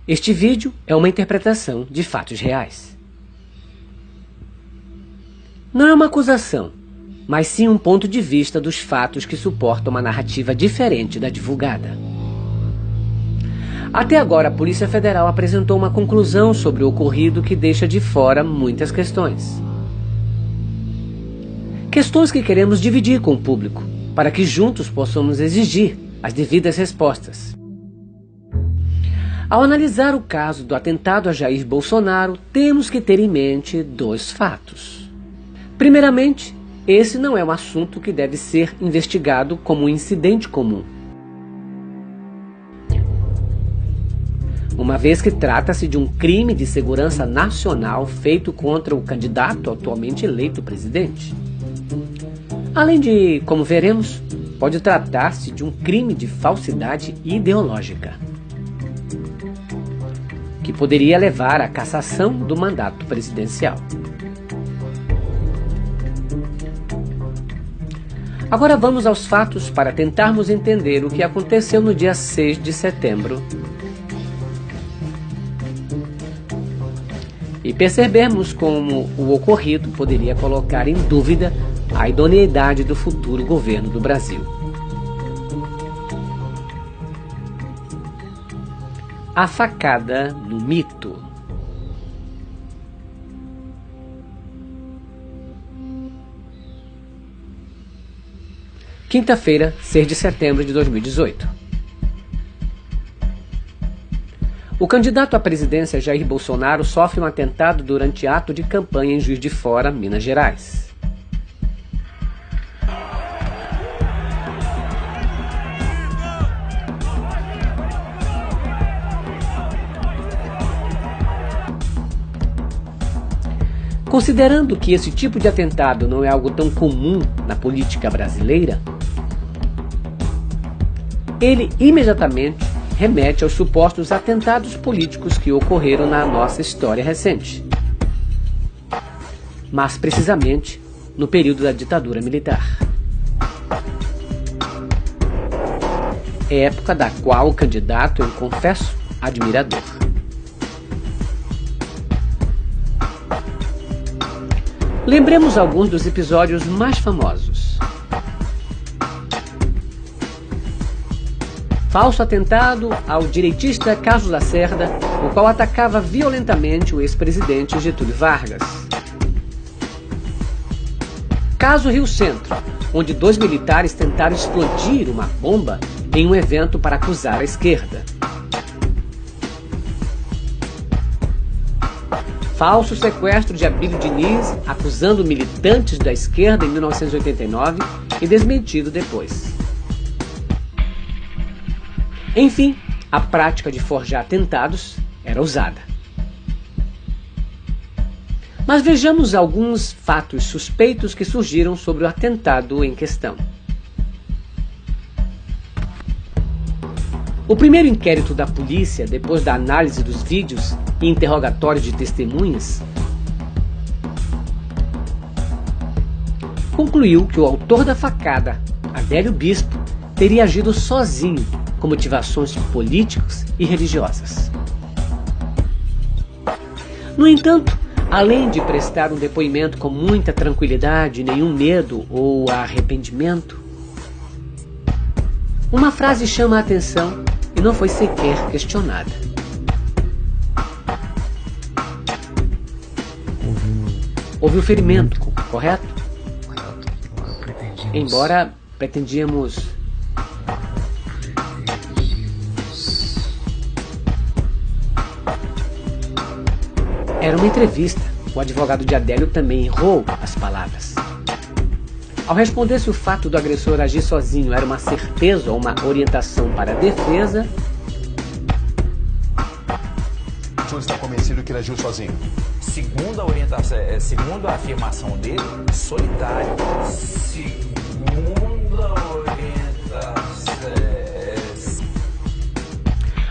Este vídeo é uma interpretação de fatos reais. Não é uma acusação, mas sim um ponto de vista dos fatos que suportam uma narrativa diferente da divulgada. Até agora, a Polícia Federal apresentou uma conclusão sobre o ocorrido que deixa de fora muitas questões. Questões que queremos dividir com o público, para que juntos possamos exigir as devidas respostas. Ao analisar o caso do atentado a Jair Bolsonaro, temos que ter em mente dois fatos. Primeiramente, esse não é um assunto que deve ser investigado como um incidente comum, uma vez que trata-se de um crime de segurança nacional feito contra o candidato atualmente eleito presidente. Além de, como veremos, pode tratar-se de um crime de falsidade ideológica, que poderia levar à cassação do mandato presidencial. Agora vamos aos fatos para tentarmos entender o que aconteceu no dia 6 de setembro e percebemos como o ocorrido poderia colocar em dúvida a idoneidade do futuro governo do Brasil. A facada no mito. Quinta-feira, 6 de setembro de 2018. O candidato à presidência Jair Bolsonaro sofre um atentado durante ato de campanha em Juiz de Fora, Minas Gerais. Considerando que esse tipo de atentado não é algo tão comum na política brasileira, ele imediatamente remete aos supostos atentados políticos que ocorreram na nossa história recente, mas precisamente no período da ditadura militar, época da qual o candidato é um confesso admirador. Lembremos alguns dos episódios mais famosos. Falso atentado ao direitista Carlos Lacerda, o qual atacava violentamente o ex-presidente Getúlio Vargas. Caso Rio Centro, onde 2 militares tentaram explodir uma bomba em um evento para acusar a esquerda. Falso sequestro de Abílio Diniz, acusando militantes da esquerda em 1989 e desmentido depois. Enfim, a prática de forjar atentados era usada. Mas vejamos alguns fatos suspeitos que surgiram sobre o atentado em questão. O primeiro inquérito da polícia, depois da análise dos vídeos e interrogatórios de testemunhas, concluiu que o autor da facada, Adélio Bispo, teria agido sozinho, com motivações políticas e religiosas. No entanto, além de prestar um depoimento com muita tranquilidade, nenhum medo ou arrependimento, uma frase chama a atenção e não foi sequer questionada. Houve um ferimento, correto? Embora pretendíamos... Era uma entrevista. O advogado de Adélio também errou as palavras. Ao responder se o fato do agressor agir sozinho era uma certeza ou uma orientação para a defesa... O senhor está convencido que ele agiu sozinho? Segundo a orientação, segundo a afirmação dele, solitário. Segundo a orientação...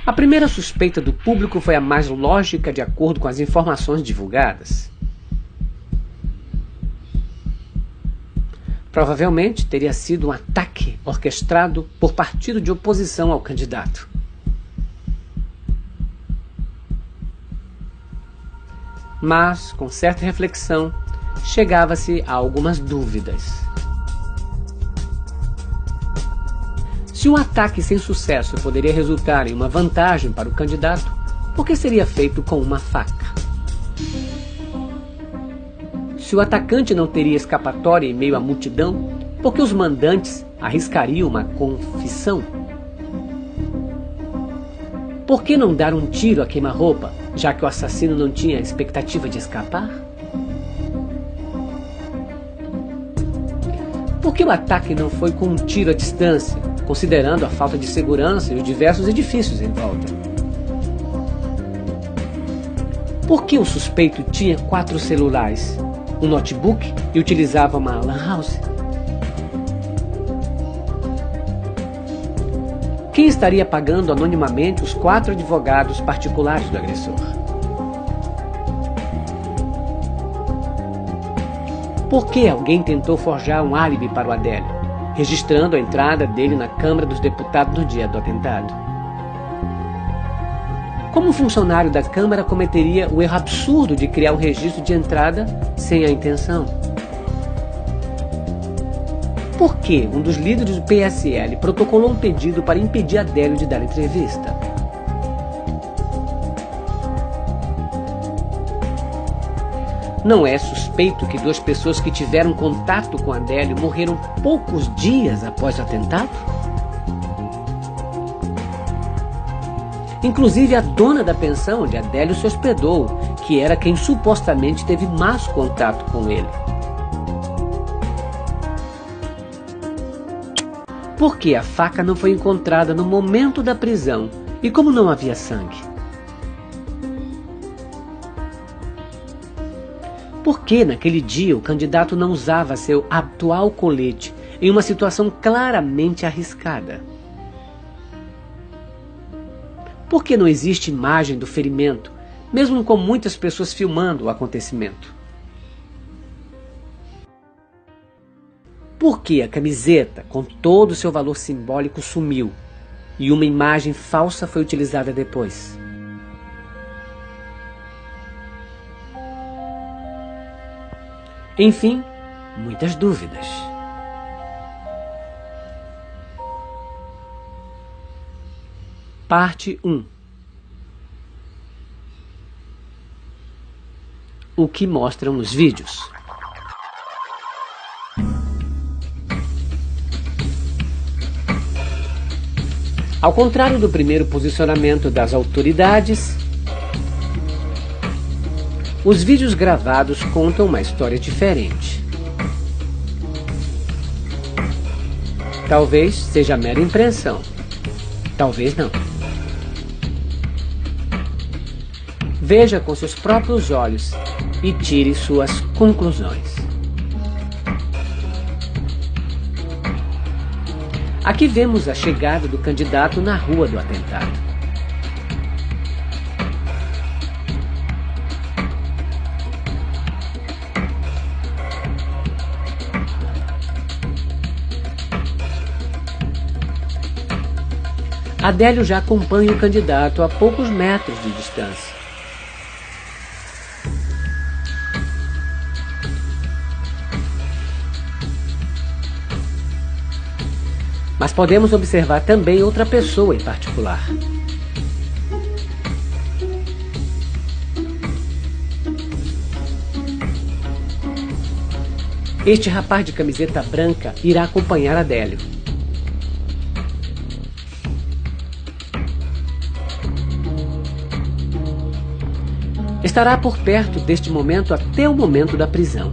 A primeira suspeita do público foi a mais lógica de acordo com as informações divulgadas. Provavelmente teria sido um ataque orquestrado por partido de oposição ao candidato. mas, com certa reflexão, chegava-se a algumas dúvidas. Se um ataque sem sucesso poderia resultar em uma vantagem para o candidato, por que seria feito com uma faca? Se o atacante não teria escapatória em meio à multidão, por que os mandantes arriscariam uma confissão? Por que não dar um tiro a queima-roupa, já que o assassino não tinha expectativa de escapar? Por que o ataque não foi com um tiro à distância, considerando a falta de segurança e os diversos edifícios em volta? Por que o suspeito tinha 4 celulares, um notebook e utilizava uma lan house? Quem estaria pagando anonimamente os 4 advogados particulares do agressor? Por que alguém tentou forjar um álibi para o Adélio, registrando a entrada dele na Câmara dos Deputados no dia do atentado? Como um funcionário da Câmara cometeria o erro absurdo de criar um registro de entrada sem a intenção? Por que um dos líderes do PSL protocolou um pedido para impedir Adélio de dar entrevista? Não é suspeito que 2 pessoas que tiveram contato com Adélio morreram poucos dias após o atentado? Inclusive a dona da pensão onde Adélio se hospedou, que era quem supostamente teve mais contato com ele. Por que a faca não foi encontrada no momento da prisão e como não havia sangue? Por que naquele dia o candidato não usava seu habitual colete em uma situação claramente arriscada? Por que não existe imagem do ferimento, mesmo com muitas pessoas filmando o acontecimento? Por que a camiseta, com todo o seu valor simbólico, sumiu e uma imagem falsa foi utilizada depois? Enfim, muitas dúvidas. Parte 1. O que mostram os vídeos? Ao contrário do primeiro posicionamento das autoridades, os vídeos gravados contam uma história diferente. Talvez seja mera impressão, talvez não. Veja com seus próprios olhos e tire suas conclusões. Aqui vemos a chegada do candidato na rua do atentado. Adélio já acompanha o candidato a poucos metros de distância. Mas podemos observar também outra pessoa em particular. Este rapaz de camiseta branca irá acompanhar Adélio. Estará por perto deste momento até o momento da prisão.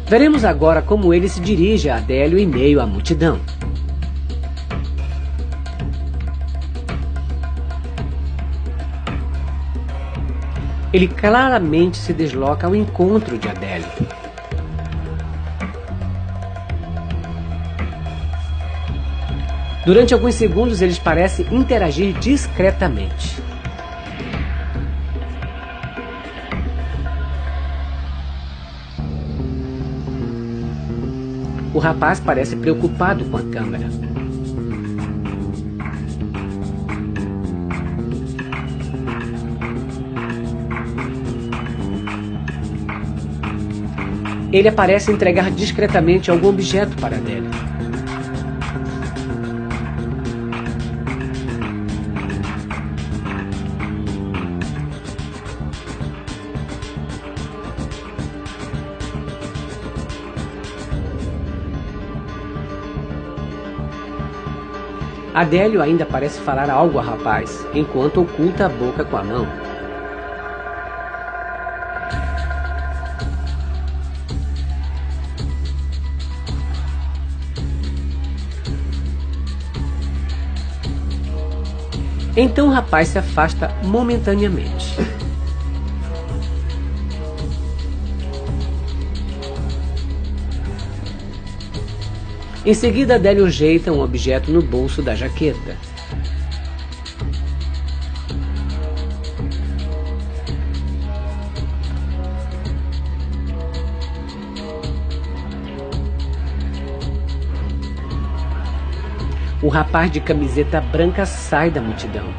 Veremos agora como ele se dirige a Adélio em meio à multidão. Ele claramente se desloca ao encontro de Adélio. Durante alguns segundos eles parecem interagir discretamente. O rapaz parece preocupado com a câmera. Ele parece entregar discretamente algum objeto para Adélio. Adélio ainda parece falar algo ao rapaz, enquanto oculta a boca com a mão. Então o rapaz se afasta momentaneamente. Em seguida, Adélio ajeita um objeto no bolso da jaqueta. O rapaz de camiseta branca sai da multidão.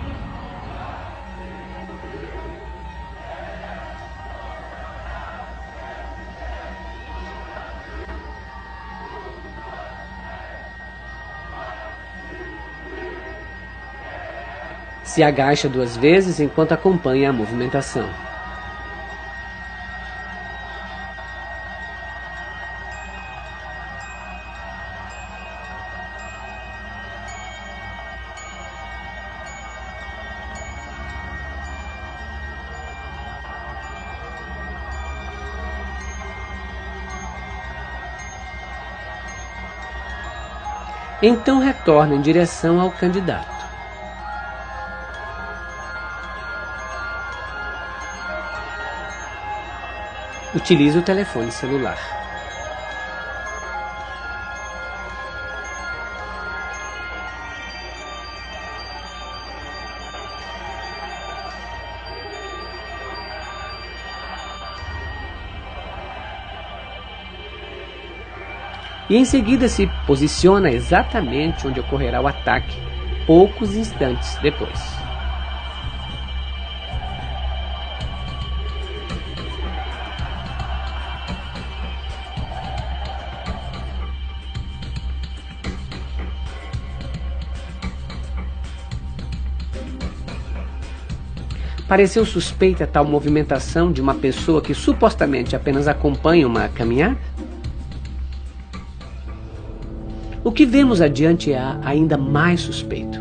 Se agacha 2 vezes enquanto acompanha a movimentação. Então retorna em direção ao candidato. Utilize o telefone celular. E em seguida se posiciona exatamente onde ocorrerá o ataque, poucos instantes depois. Pareceu suspeita tal movimentação de uma pessoa que supostamente apenas acompanha uma caminhada? O que vemos adiante é ainda mais suspeito.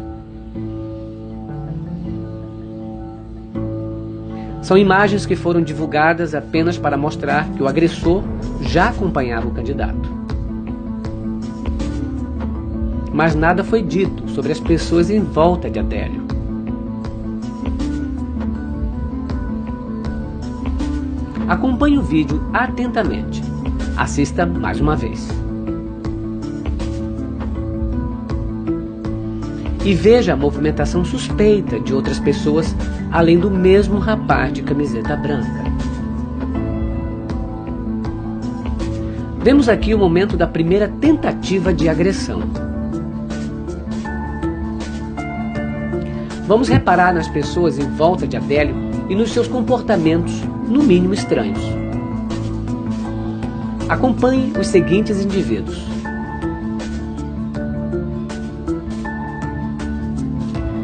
São imagens que foram divulgadas apenas para mostrar que o agressor já acompanhava o candidato. Mas nada foi dito sobre as pessoas em volta de Adélio. Acompanhe o vídeo atentamente. Assista mais uma vez. E veja a movimentação suspeita de outras pessoas, além do mesmo rapaz de camiseta branca. Vemos aqui o momento da primeira tentativa de agressão. Vamos reparar nas pessoas em volta de Adélio e nos seus comportamentos, no mínimo estranhos. Acompanhe os seguintes indivíduos.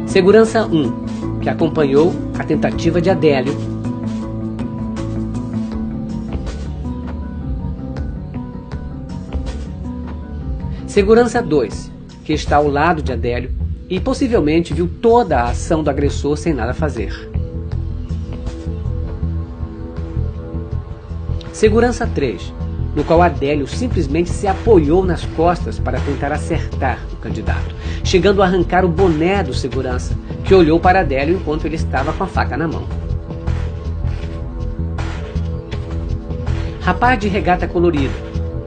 Segurança 1, que acompanhou a tentativa de Adélio. Segurança 2, que está ao lado de Adélio e possivelmente viu toda a ação do agressor sem nada fazer. Segurança 3, no qual Adélio simplesmente se apoiou nas costas para tentar acertar o candidato, chegando a arrancar o boné do segurança, que olhou para Adélio enquanto ele estava com a faca na mão. Rapaz de regata colorida,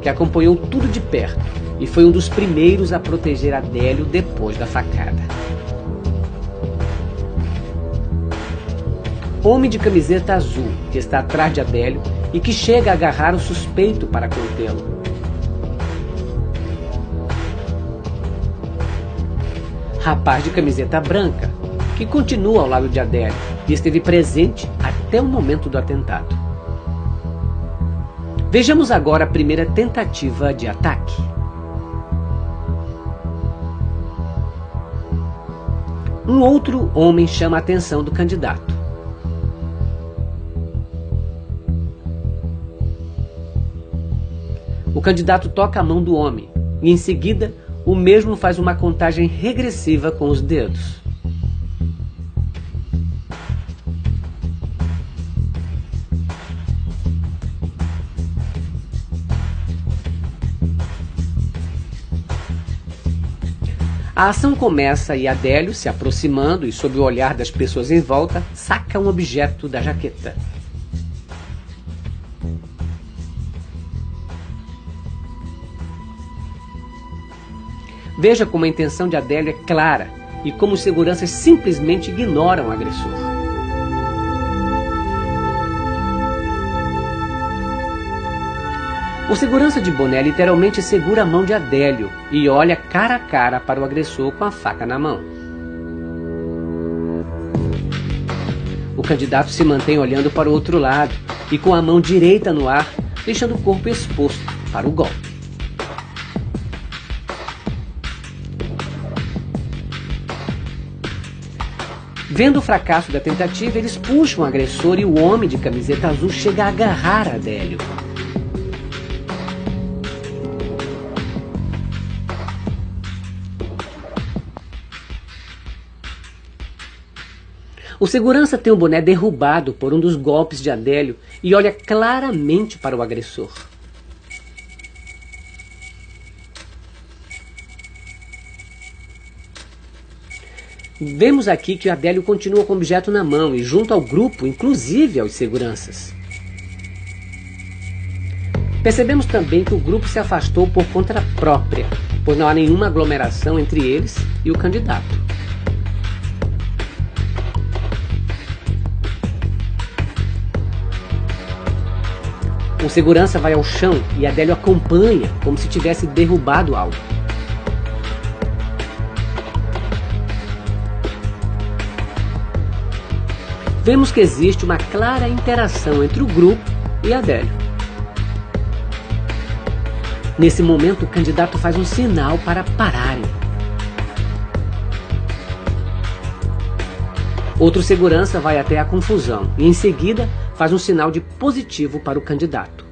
que acompanhou tudo de perto e foi um dos primeiros a proteger Adélio depois da facada. Homem de camiseta azul, que está atrás de Adélio e que chega a agarrar o suspeito para contê-lo. rapaz de camiseta branca, que continua ao lado de Adélio e esteve presente até o momento do atentado. Vejamos agora a primeira tentativa de ataque. Um outro homem chama a atenção do candidato. O candidato toca a mão do homem e, em seguida, o mesmo faz uma contagem regressiva com os dedos. A ação começa e Adélio, se aproximando e sob o olhar das pessoas em volta, saca um objeto da jaqueta. Veja como a intenção de Adélio é clara e como os seguranças simplesmente ignoram o agressor. O segurança de boné literalmente segura a mão de Adélio e olha cara a cara para o agressor com a faca na mão. O candidato se mantém olhando para o outro lado e com a mão direita no ar, deixando o corpo exposto para o golpe. Vendo o fracasso da tentativa, eles puxam o agressor e o homem de camiseta azul chega a agarrar Adélio. O segurança tem o boné derrubado por um dos golpes de Adélio e olha claramente para o agressor. Vemos aqui que o Adélio continua com o objeto na mão e junto ao grupo, inclusive aos seguranças. Percebemos também que o grupo se afastou por conta própria, pois não há nenhuma aglomeração entre eles e o candidato. O segurança vai ao chão e Adélio acompanha como se tivesse derrubado algo. Vemos que existe uma clara interação entre o grupo e Adélio. Nesse momento, o candidato faz um sinal para pararem. Outro segurança vai até a confusão e, em seguida, faz um sinal de positivo para o candidato.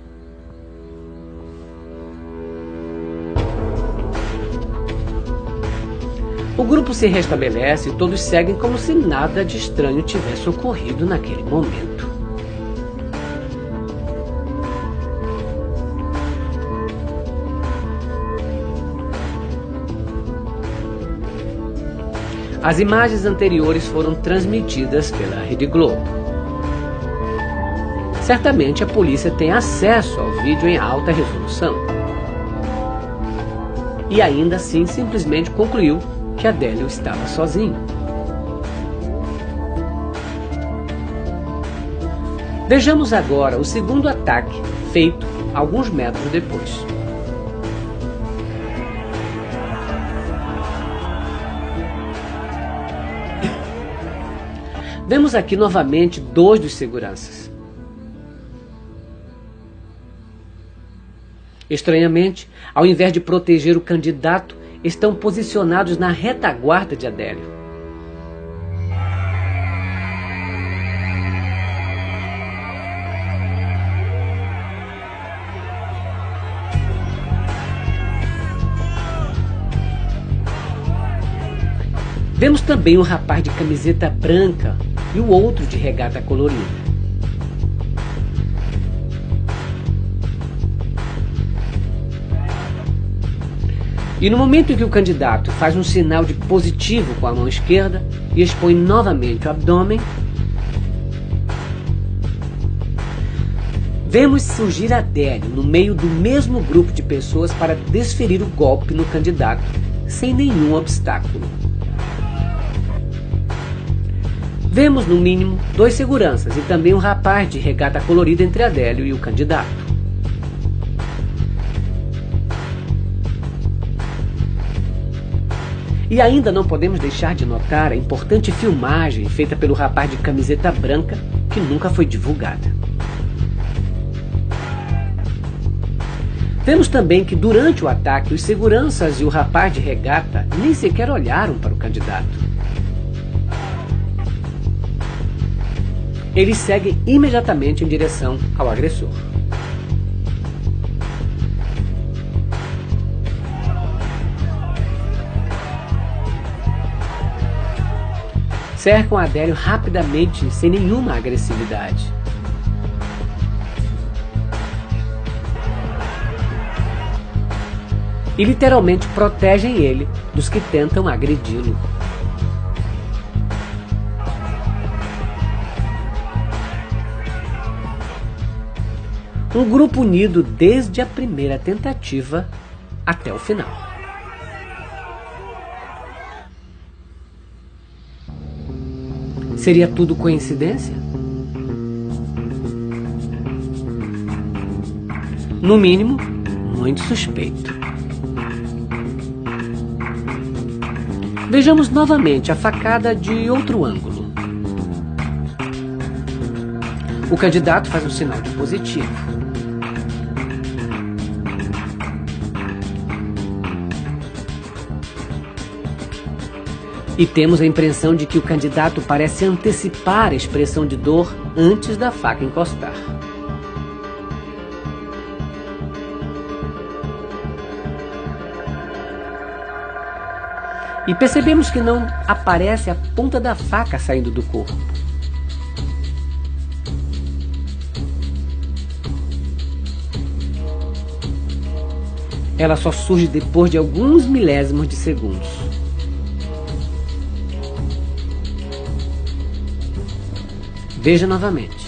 O grupo se restabelece e todos seguem como se nada de estranho tivesse ocorrido naquele momento. As imagens anteriores foram transmitidas pela Rede Globo. Certamente a polícia tem acesso ao vídeo em alta resolução. E ainda assim simplesmente concluiu que Adélio estava sozinho. Vejamos agora o segundo ataque feito alguns metros depois. Vemos aqui novamente dois dos seguranças. Estranhamente, ao invés de proteger o candidato, estão posicionados na retaguarda de Adélio. Vemos também um rapaz de camiseta branca e o outro de regata colorida. E no momento em que o candidato faz um sinal de positivo com a mão esquerda e expõe novamente o abdômen, vemos surgir Adélio no meio do mesmo grupo de pessoas para desferir o golpe no candidato, sem nenhum obstáculo. Vemos, no mínimo, dois seguranças e também um rapaz de regata colorida entre Adélio e o candidato. E ainda não podemos deixar de notar a importante filmagem feita pelo rapaz de camiseta branca, que nunca foi divulgada. Vemos também que durante o ataque os seguranças e o rapaz de regata nem sequer olharam para o candidato. Eles seguem imediatamente em direção ao agressor. Cercam Adélio rapidamente, sem nenhuma agressividade. E literalmente protegem ele dos que tentam agredi-lo. Um grupo unido desde a primeira tentativa até o final. Seria tudo coincidência? No mínimo, muito suspeito. Vejamos novamente a facada de outro ângulo. O candidato faz um sinal de positivo. E temos a impressão de que o candidato parece antecipar a expressão de dor antes da faca encostar. E percebemos que não aparece a ponta da faca saindo do corpo. Ela só surge depois de alguns milésimos de segundos. Veja novamente.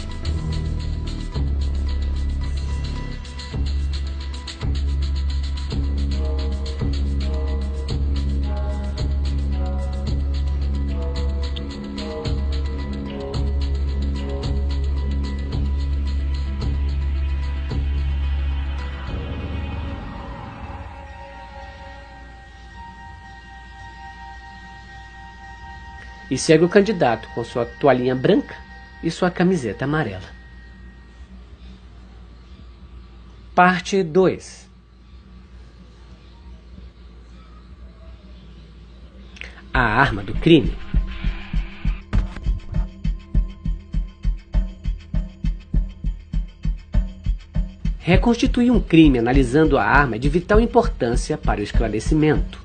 E segue o candidato com sua toalhinha branca e sua camiseta amarela. Parte 2. A arma do crime. Reconstituir um crime analisando a arma é de vital importância para o esclarecimento.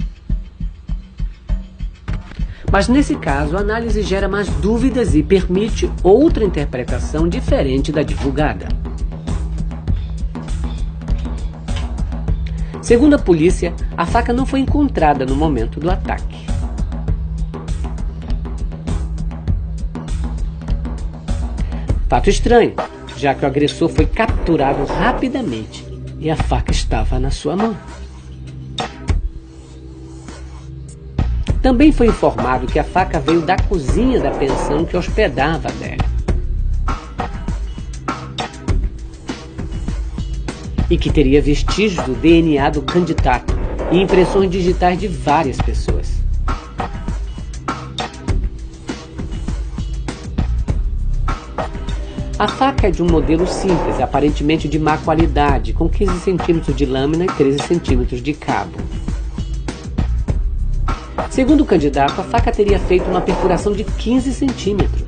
Mas nesse caso, a análise gera mais dúvidas e permite outra interpretação diferente da divulgada. Segundo a polícia, a faca não foi encontrada no momento do ataque. Fato estranho, já que o agressor foi capturado rapidamente e a faca estava na sua mão. Também foi informado que a faca veio da cozinha da pensão que hospedava Adélio. E que teria vestígios do DNA do candidato e impressões digitais de várias pessoas. A faca é de um modelo simples, aparentemente de má qualidade, com 15 centímetros de lâmina e 13 centímetros de cabo. Segundo o candidato, a faca teria feito uma perfuração de 15 centímetros.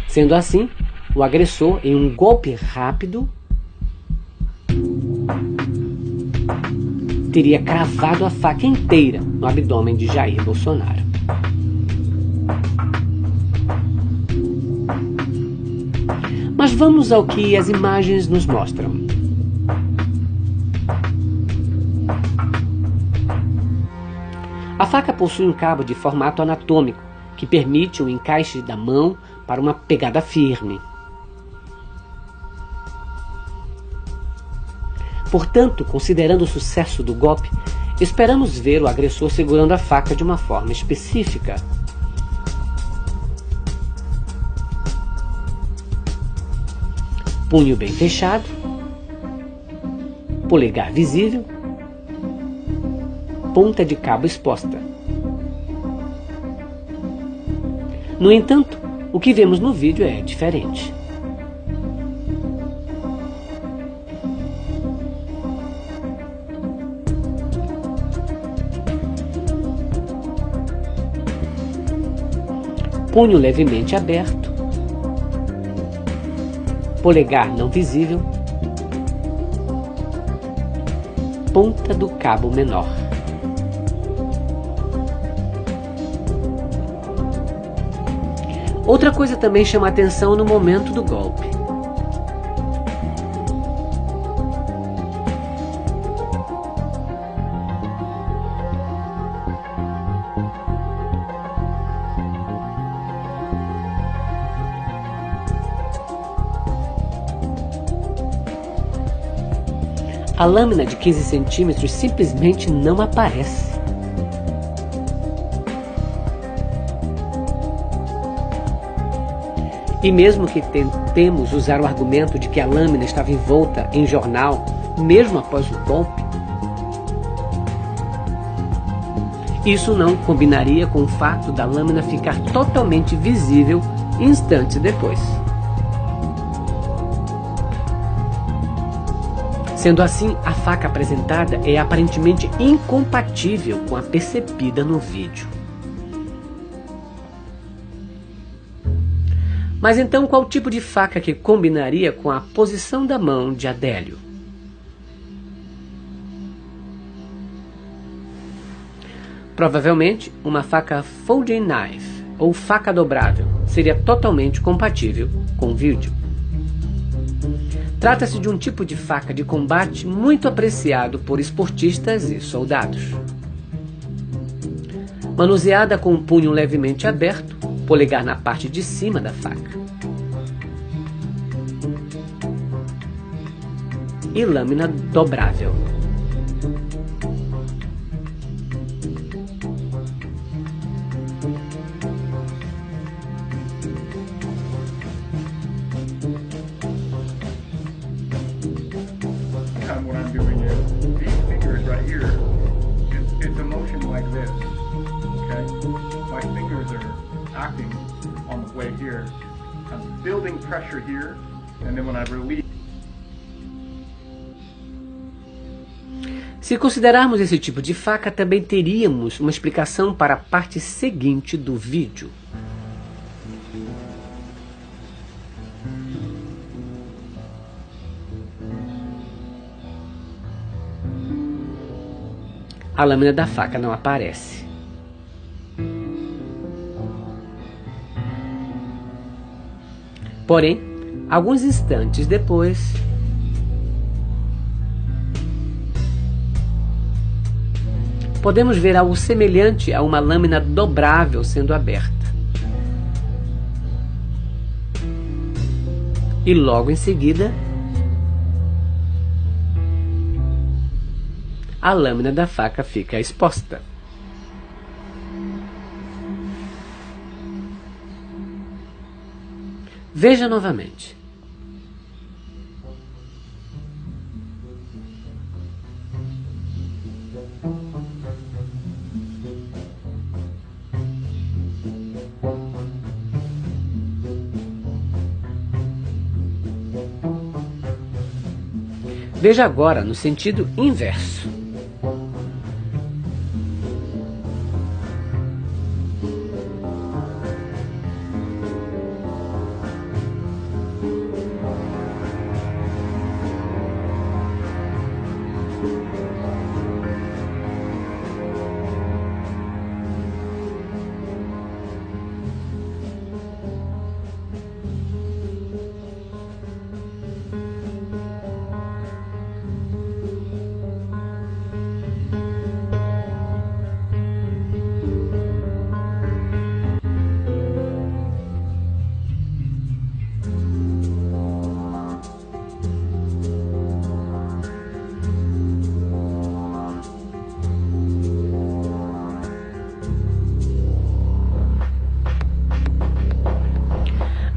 Sendo assim, o agressor, em um golpe rápido, teria cravado a faca inteira no abdômen de Jair Bolsonaro. Mas vamos ao que as imagens nos mostram. A faca possui um cabo de formato anatômico que permite o encaixe da mão para uma pegada firme. Portanto, considerando o sucesso do golpe, esperamos ver o agressor segurando a faca de uma forma específica. Punho bem fechado, polegar visível, ponta de cabo exposta. No entanto, o que vemos no vídeo é diferente. Punho levemente aberto, polegar não visível, ponta do cabo menor. Outra coisa também chama a atenção no momento do golpe. A lâmina de 15 centímetros simplesmente não aparece. E mesmo que tentemos usar o argumento de que a lâmina estava envolta em jornal, mesmo após o golpe, isso não combinaria com o fato da lâmina ficar totalmente visível instantes depois. Sendo assim, a faca apresentada é aparentemente incompatível com a percebida no vídeo. Mas então, qual tipo de faca que combinaria com a posição da mão de Adélio? Provavelmente, uma faca folding knife, ou faca dobrável, seria totalmente compatível com o vídeo. Trata-se de um tipo de faca de combate muito apreciado por esportistas e soldados. Manuseada com um punho levemente aberto, polegar na parte de cima da faca. E lâmina dobrável. What I'm doing is these fingers right here, it's a motion like this, okay? My fingers are acting on the way here. I'm building pressure here, and then when I release. Se considerarmos esse tipo de faca, também teríamos uma explicação para a parte seguinte do vídeo. A lâmina da faca não aparece. Porém, alguns instantes depois, podemos ver algo semelhante a uma lâmina dobrável sendo aberta. E logo em seguida, a lâmina da faca fica exposta. Veja novamente. Veja agora no sentido inverso.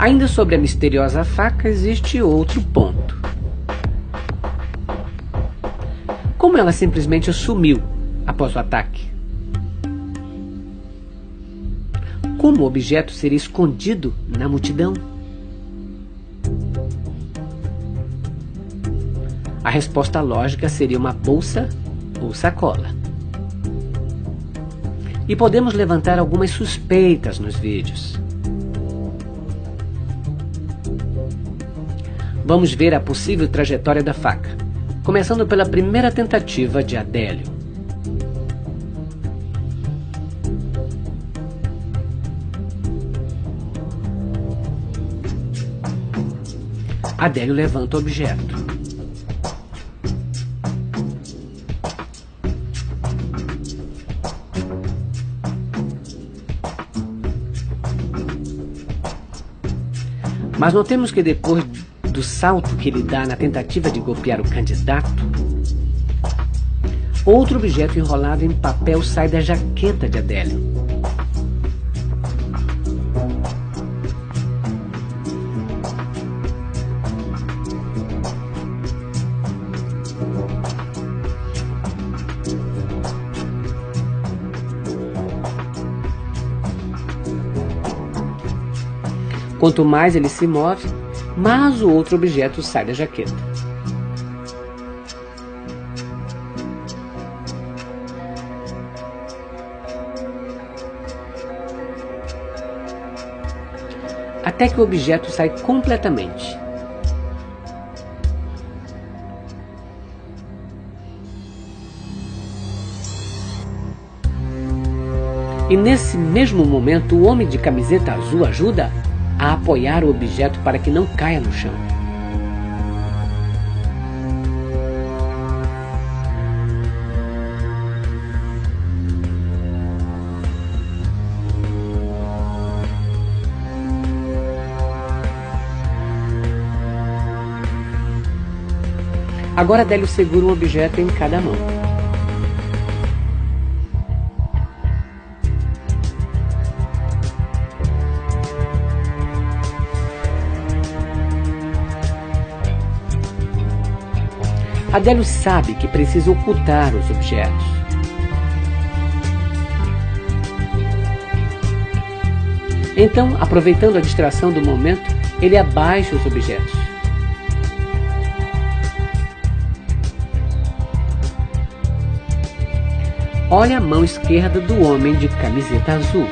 Ainda sobre a misteriosa faca existe outro ponto. Como ela simplesmente sumiu após o ataque? Como o objeto seria escondido na multidão? A resposta lógica seria uma bolsa ou sacola. E podemos levantar algumas suspeitas nos vídeos. Vamos ver a possível trajetória da faca, começando pela primeira tentativa de Adélio. Adélio levanta o objeto. Mas notemos que depois do salto que ele dá na tentativa de golpear o candidato, outro objeto enrolado em papel sai da jaqueta de Adélio. Quanto mais ele se move, mais o outro objeto sai da jaqueta. Até que o objeto sai completamente. E nesse mesmo momento, o homem de camiseta azul ajuda a apoiar o objeto para que não caia no chão. Agora Adélio segura um objeto em cada mão. Adélio sabe que precisa ocultar os objetos. Então, aproveitando a distração do momento, ele abaixa os objetos. Olha a mão esquerda do homem de camiseta azul.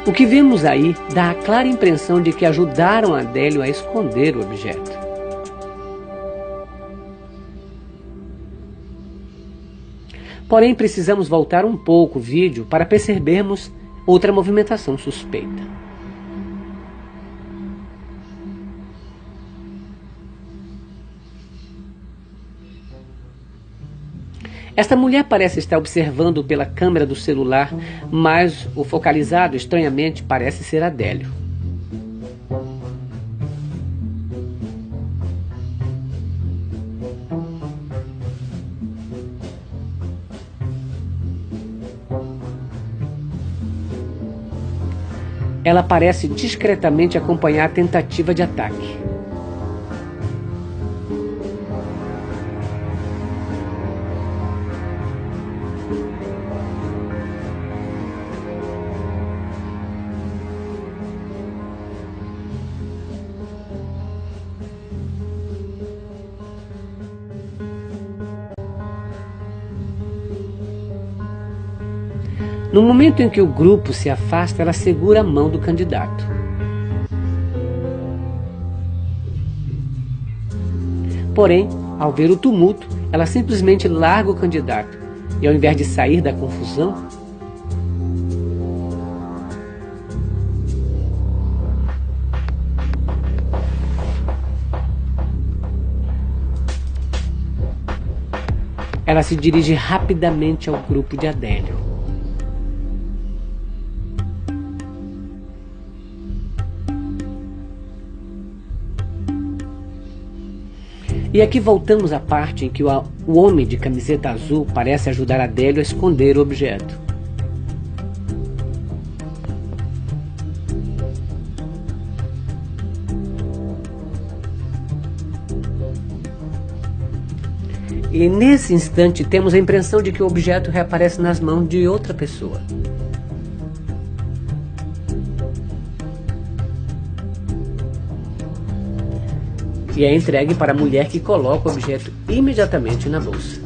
O que vemos aí dá a clara impressão de que ajudaram Adélio a esconder o objeto. Porém, precisamos voltar um pouco o vídeo para percebermos outra movimentação suspeita. Esta mulher parece estar observando pela câmera do celular, mas o focalizado, estranhamente, parece ser Adélio. Ela parece discretamente acompanhar a tentativa de ataque. No momento em que o grupo se afasta, ela segura a mão do candidato. Porém, ao ver o tumulto, ela simplesmente larga o candidato e, ao invés de sair da confusão, ela se dirige rapidamente ao grupo de Adélio. E aqui voltamos à parte em que o homem de camiseta azul parece ajudar Adélio a esconder o objeto. E nesse instante temos a impressão de que o objeto reaparece nas mãos de outra pessoa. E é entregue para a mulher, que coloca o objeto imediatamente na bolsa.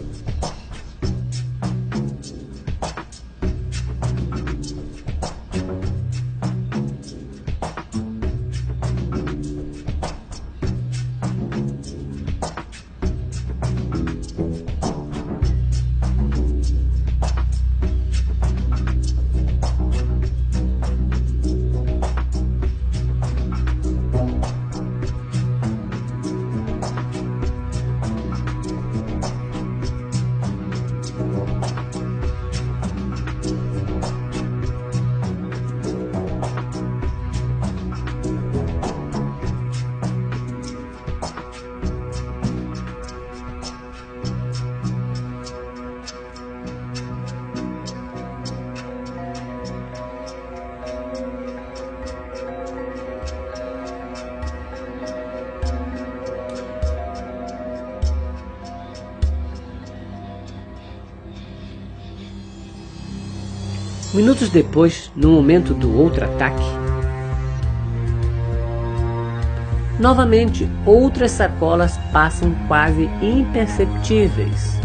Minutos depois, no momento do outro ataque, novamente outras sacolas passam quase imperceptíveis.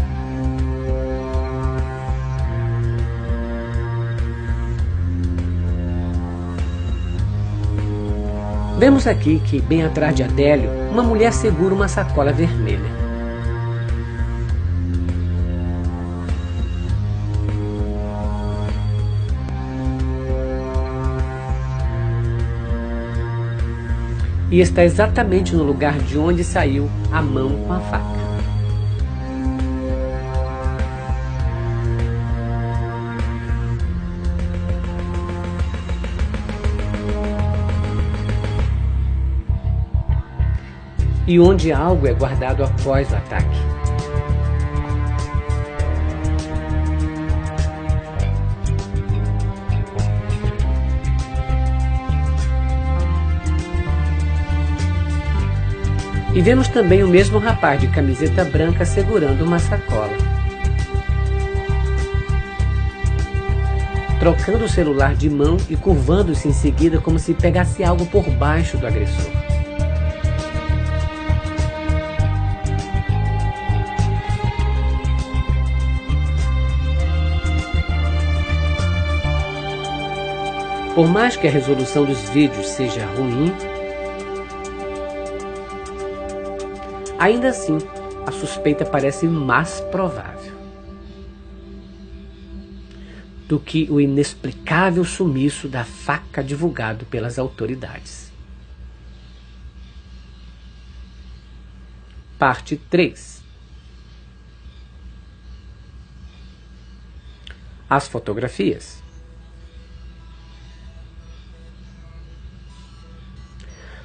Vemos aqui que, bem atrás de Adélio, uma mulher segura uma sacola vermelha. E está exatamente no lugar de onde saiu a mão com a faca. E onde algo é guardado após o ataque. E vemos também o mesmo rapaz de camiseta branca segurando uma sacola, trocando o celular de mão e curvando-se em seguida como se pegasse algo por baixo do agressor. Por mais que a resolução dos vídeos seja ruim, ainda assim, a suspeita parece mais provável do que o inexplicável sumiço da faca divulgado pelas autoridades. Parte 3. As fotografias.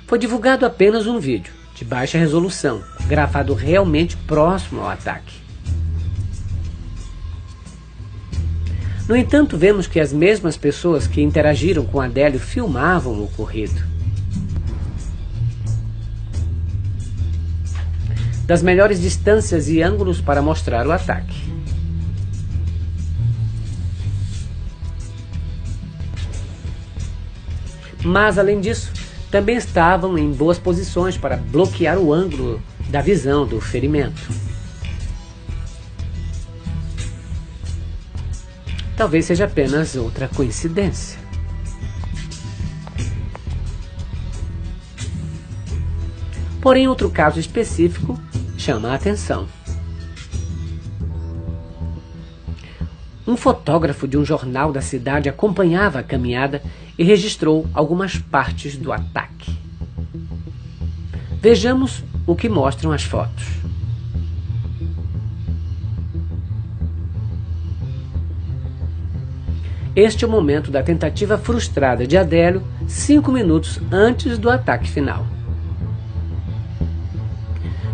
Foi divulgado apenas um vídeo de baixa resolução, gravado realmente próximo ao ataque. No entanto, vemos que as mesmas pessoas que interagiram com Adélio filmavam o ocorrido. Das melhores distâncias e ângulos para mostrar o ataque. Mas, além disso, também estavam em boas posições para bloquear o ângulo da visão do ferimento. Talvez seja apenas outra coincidência. Porém, outro caso específico chama a atenção. Um fotógrafo de um jornal da cidade acompanhava a caminhada e registrou algumas partes do ataque. Vejamos o que mostram as fotos. Este é o momento da tentativa frustrada de Adélio, 5 minutos antes do ataque final.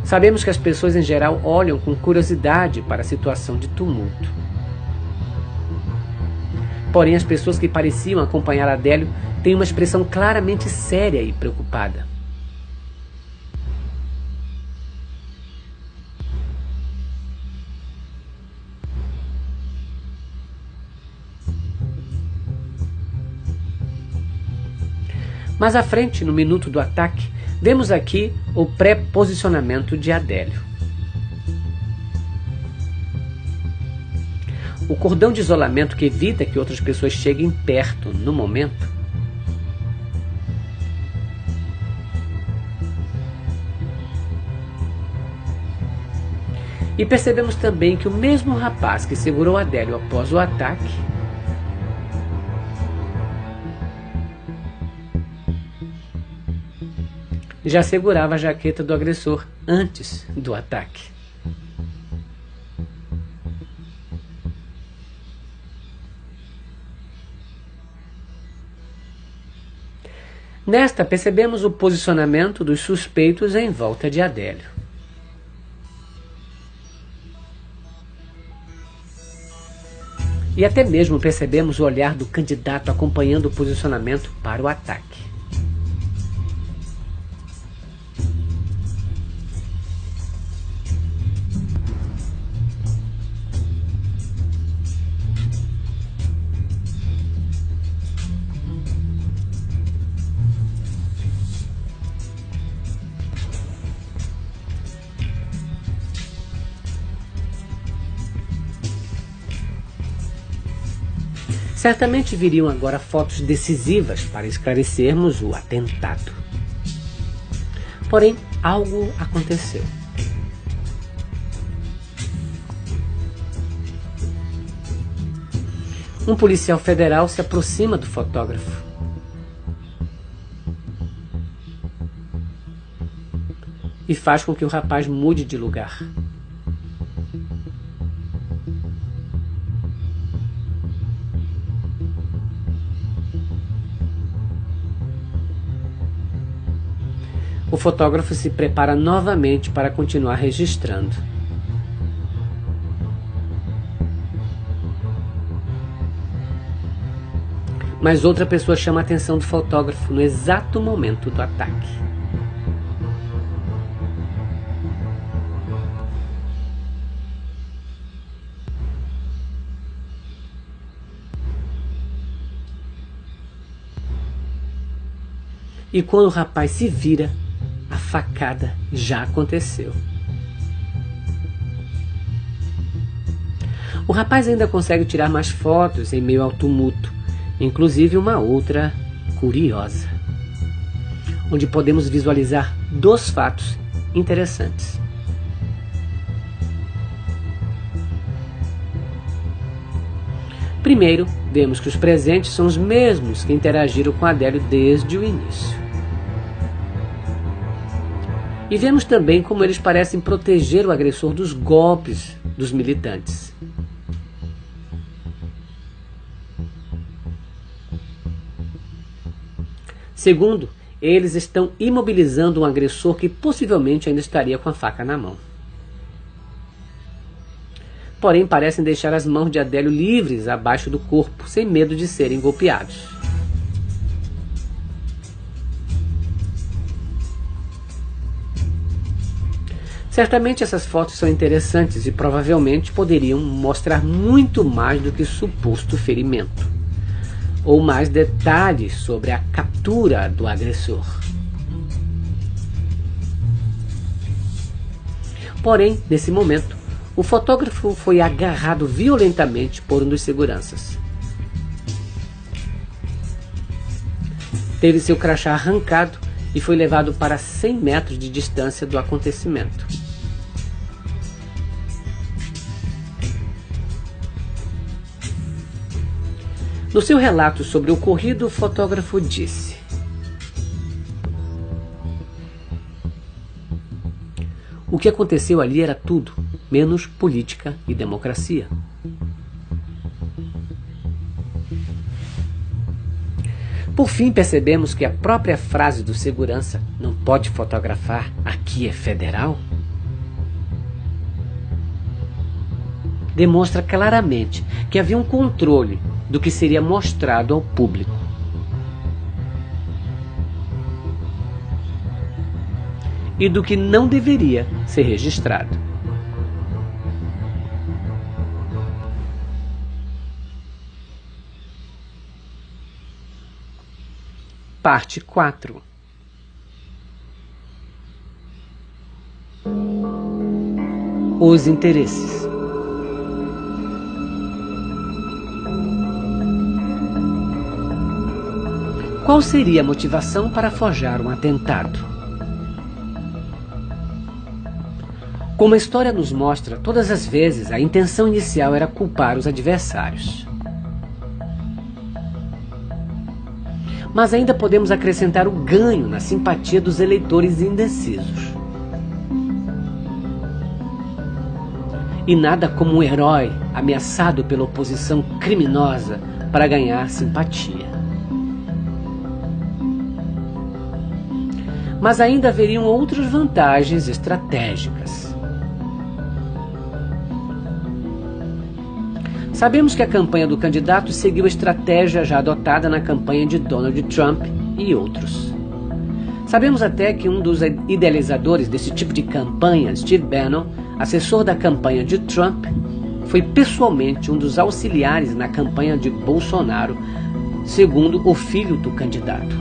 Sabemos que as pessoas em geral olham com curiosidade para a situação de tumulto. Porém, as pessoas que pareciam acompanhar Adélio têm uma expressão claramente séria e preocupada. Mais à frente, no minuto do ataque, vemos aqui o pré-posicionamento de Adélio. O cordão de isolamento que evita que outras pessoas cheguem perto no momento. E percebemos também que o mesmo rapaz que segurou Adélio após o ataque já segurava a jaqueta do agressor antes do ataque. Nesta, percebemos o posicionamento dos suspeitos em volta de Adélio. E até mesmo percebemos o olhar do candidato acompanhando o posicionamento para o ataque. Certamente viriam agora fotos decisivas para esclarecermos o atentado. Porém, algo aconteceu. Um policial federal se aproxima do fotógrafo. E faz com que o rapaz mude de lugar. O fotógrafo se prepara novamente para continuar registrando. Mas outra pessoa chama a atenção do fotógrafo no exato momento do ataque. E quando o rapaz se vira, a facada já aconteceu. O rapaz ainda consegue tirar mais fotos em meio ao tumulto, inclusive uma outra curiosa, onde podemos visualizar 2 fatos interessantes. Primeiro, vemos que os presentes são os mesmos que interagiram com Adélio desde o início. E vemos também como eles parecem proteger o agressor dos golpes dos militantes. Segundo, eles estão imobilizando um agressor que possivelmente ainda estaria com a faca na mão. Porém, parecem deixar as mãos de Adélio livres abaixo do corpo, sem medo de serem golpeados. Certamente essas fotos são interessantes e provavelmente poderiam mostrar muito mais do que suposto ferimento, ou mais detalhes sobre a captura do agressor. Porém, nesse momento, o fotógrafo foi agarrado violentamente por um dos seguranças. Teve seu crachá arrancado e foi levado para 100 metros de distância do acontecimento. No seu relato sobre o ocorrido, o fotógrafo disse: "O que aconteceu ali era tudo, menos política e democracia." Por fim, percebemos que a própria frase do segurança, "não pode fotografar, aqui é federal", demonstra claramente que havia um controle do que seria mostrado ao público. E do que não deveria ser registrado. Parte 4. Os interesses. Qual seria a motivação para forjar um atentado? Como a história nos mostra, todas as vezes a intenção inicial era culpar os adversários. Mas ainda podemos acrescentar o ganho na simpatia dos eleitores indecisos. E nada como um herói ameaçado pela oposição criminosa para ganhar simpatia. Mas ainda haveriam outras vantagens estratégicas. Sabemos que a campanha do candidato seguiu a estratégia já adotada na campanha de Donald Trump e outros. Sabemos até que um dos idealizadores desse tipo de campanha, Steve Bannon, assessor da campanha de Trump, foi pessoalmente um dos auxiliares na campanha de Bolsonaro, segundo o filho do candidato.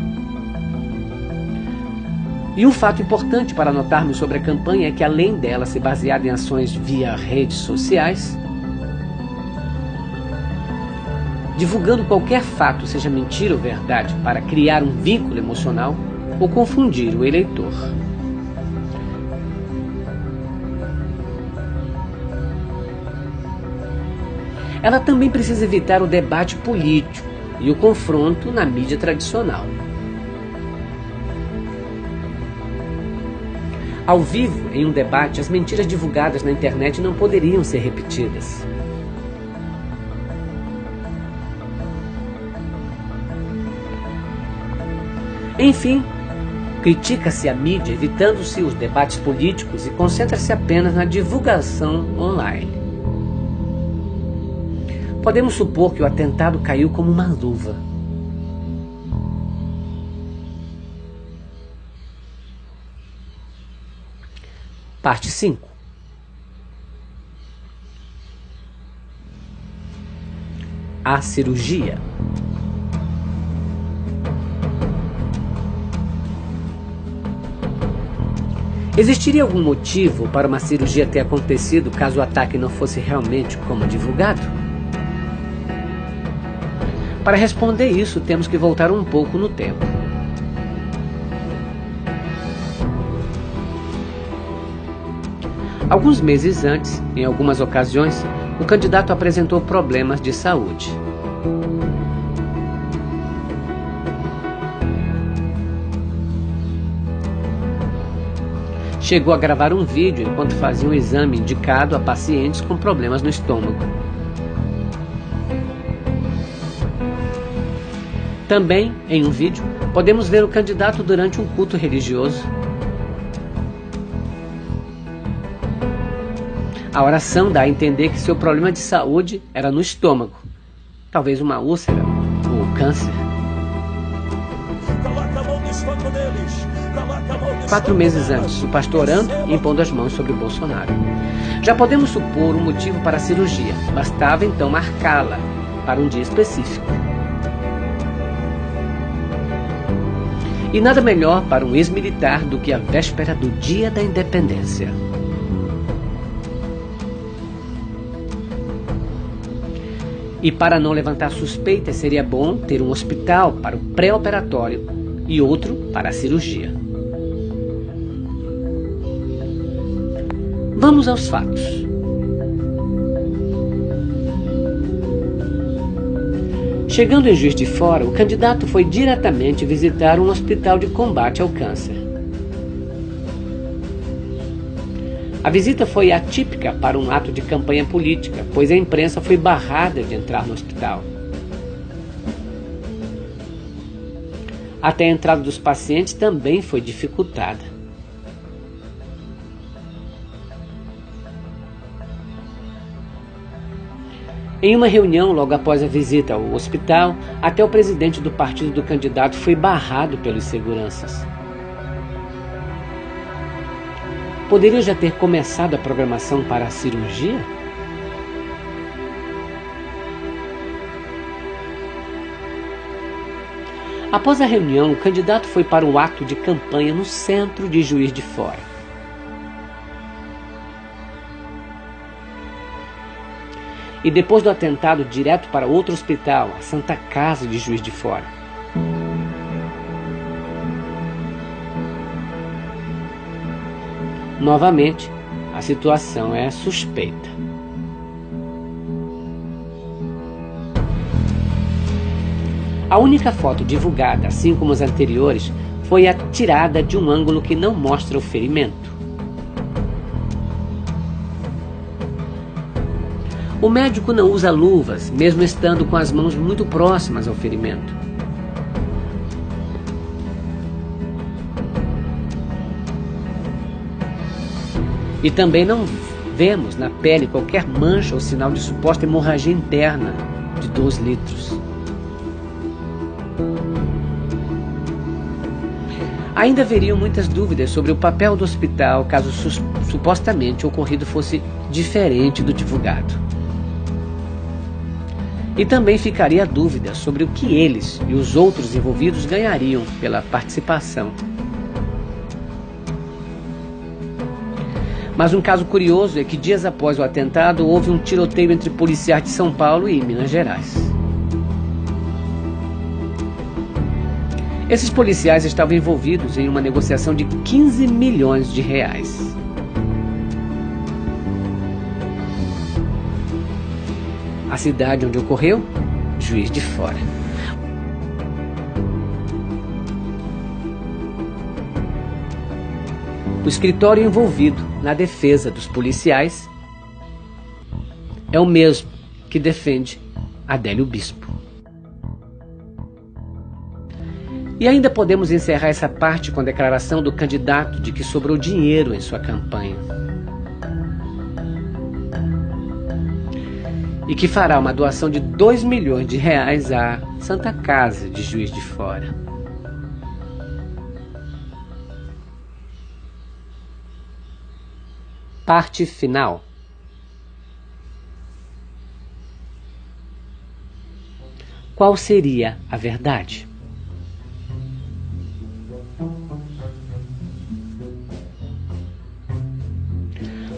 E um fato importante para notarmos sobre a campanha é que, além dela ser baseada em ações via redes sociais, divulgando qualquer fato, seja mentira ou verdade, para criar um vínculo emocional ou confundir o eleitor. Ela também precisa evitar o debate político e o confronto na mídia tradicional. Ao vivo, em um debate, as mentiras divulgadas na internet não poderiam ser repetidas. Enfim, critica-se a mídia, evitando-se os debates políticos e concentra-se apenas na divulgação online. Podemos supor que o atentado caiu como uma luva. Parte 5. A cirurgia. Existiria algum motivo para uma cirurgia ter acontecido caso o ataque não fosse realmente como divulgado? Para responder isso, temos que voltar um pouco no tempo. Alguns meses antes, em algumas ocasiões, o candidato apresentou problemas de saúde. Chegou a gravar um vídeo enquanto fazia um exame indicado a pacientes com problemas no estômago. Também, em um vídeo, podemos ver o candidato durante um culto religioso. A oração dá a entender que seu problema de saúde era no estômago, talvez uma úlcera ou câncer. 4 meses antes, o pastor orando e impondo as mãos sobre Bolsonaro. Já podemos supor um motivo para a cirurgia, bastava então marcá-la para um dia específico. E nada melhor para um ex-militar do que a véspera do Dia da Independência. E para não levantar suspeitas, seria bom ter um hospital para o pré-operatório e outro para a cirurgia. Vamos aos fatos. Chegando em Juiz de Fora, o candidato foi diretamente visitar um hospital de combate ao câncer. A visita foi atípica para um ato de campanha política, pois a imprensa foi barrada de entrar no hospital. Até a entrada dos pacientes também foi dificultada. Em uma reunião logo após a visita ao hospital, até o presidente do partido do candidato foi barrado pelos seguranças. Poderia já ter começado a programação para a cirurgia? Após a reunião, o candidato foi para o ato de campanha no centro de Juiz de Fora. E depois do atentado, direto para outro hospital, a Santa Casa de Juiz de Fora. Novamente, a situação é suspeita. A única foto divulgada, assim como as anteriores, foi a tirada de um ângulo que não mostra o ferimento. O médico não usa luvas, mesmo estando com as mãos muito próximas ao ferimento. E também não vemos na pele qualquer mancha ou sinal de suposta hemorragia interna de 2 litros. Ainda haveriam muitas dúvidas sobre o papel do hospital caso supostamente o ocorrido fosse diferente do divulgado. E também ficaria a dúvida sobre o que eles e os outros envolvidos ganhariam pela participação. Mas um caso curioso é que dias após o atentado houve um tiroteio entre policiais de São Paulo e Minas Gerais. Esses policiais estavam envolvidos em uma negociação de 15 milhões de reais. A cidade onde ocorreu? Juiz de Fora. O escritório envolvido na defesa dos policiais é o mesmo que defende Adélio Bispo. E ainda podemos encerrar essa parte com a declaração do candidato de que sobrou dinheiro em sua campanha. E que fará uma doação de 2 milhões de reais à Santa Casa de Juiz de Fora. Parte final. Qual seria a verdade?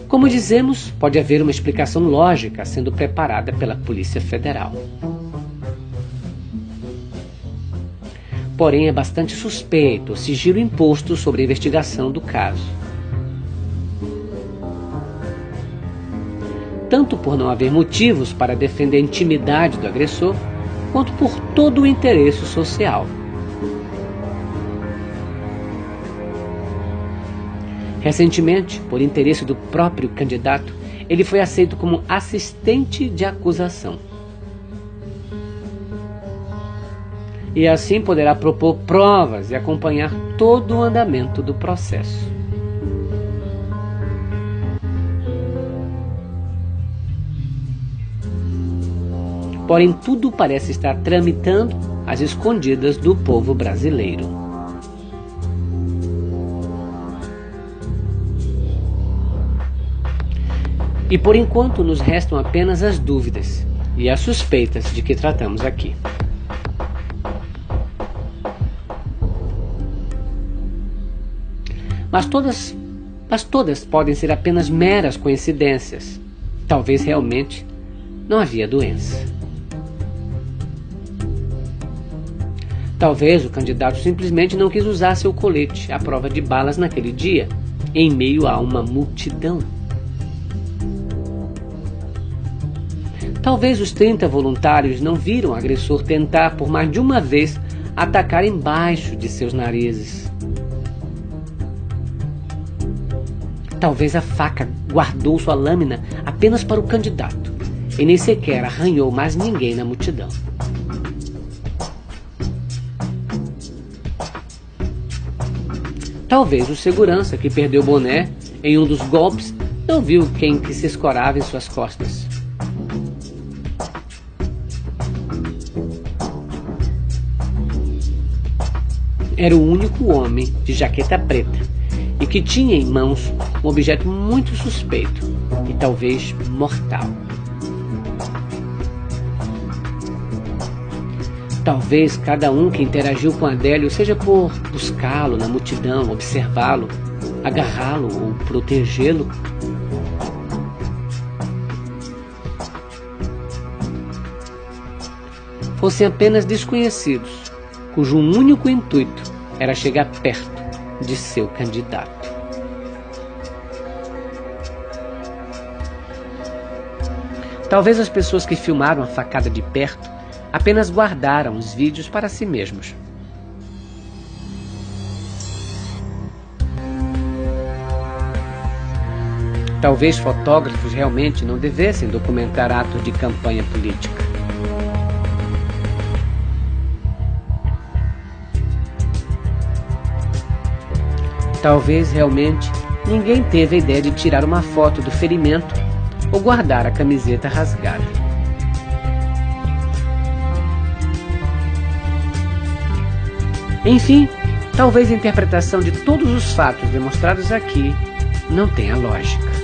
Como dizemos, pode haver uma explicação lógica sendo preparada pela Polícia Federal. Porém, é bastante suspeito o sigilo imposto sobre a investigação do caso. Tanto por não haver motivos para defender a intimidade do agressor, quanto por todo o interesse social. Recentemente, por interesse do próprio candidato, ele foi aceito como assistente de acusação. E assim poderá propor provas e acompanhar todo o andamento do processo. Porém, tudo parece estar tramitando às escondidas do povo brasileiro. E por enquanto nos restam apenas as dúvidas e as suspeitas de que tratamos aqui. Mas todas podem ser apenas meras coincidências. Talvez realmente não havia doença. Talvez o candidato simplesmente não quis usar seu colete à prova de balas naquele dia, em meio a uma multidão. Talvez os 30 voluntários não viram o agressor tentar por mais de uma vez atacar embaixo de seus narizes. Talvez a faca guardou sua lâmina apenas para o candidato e nem sequer arranhou mais ninguém na multidão. Talvez o segurança que perdeu o boné em um dos golpes não viu quem que se escorava em suas costas. Era o único homem de jaqueta preta e que tinha em mãos um objeto muito suspeito e talvez mortal. Talvez cada um que interagiu com Adélio seja por buscá-lo na multidão, observá-lo, agarrá-lo ou protegê-lo. Fossem apenas desconhecidos, cujo único intuito era chegar perto de seu candidato. Talvez as pessoas que filmaram a facada de perto apenas guardaram os vídeos para si mesmos. Talvez fotógrafos realmente não devessem documentar atos de campanha política. Talvez realmente ninguém teve a ideia de tirar uma foto do ferimento ou guardar a camiseta rasgada. Enfim, talvez a interpretação de todos os fatos demonstrados aqui não tenha lógica.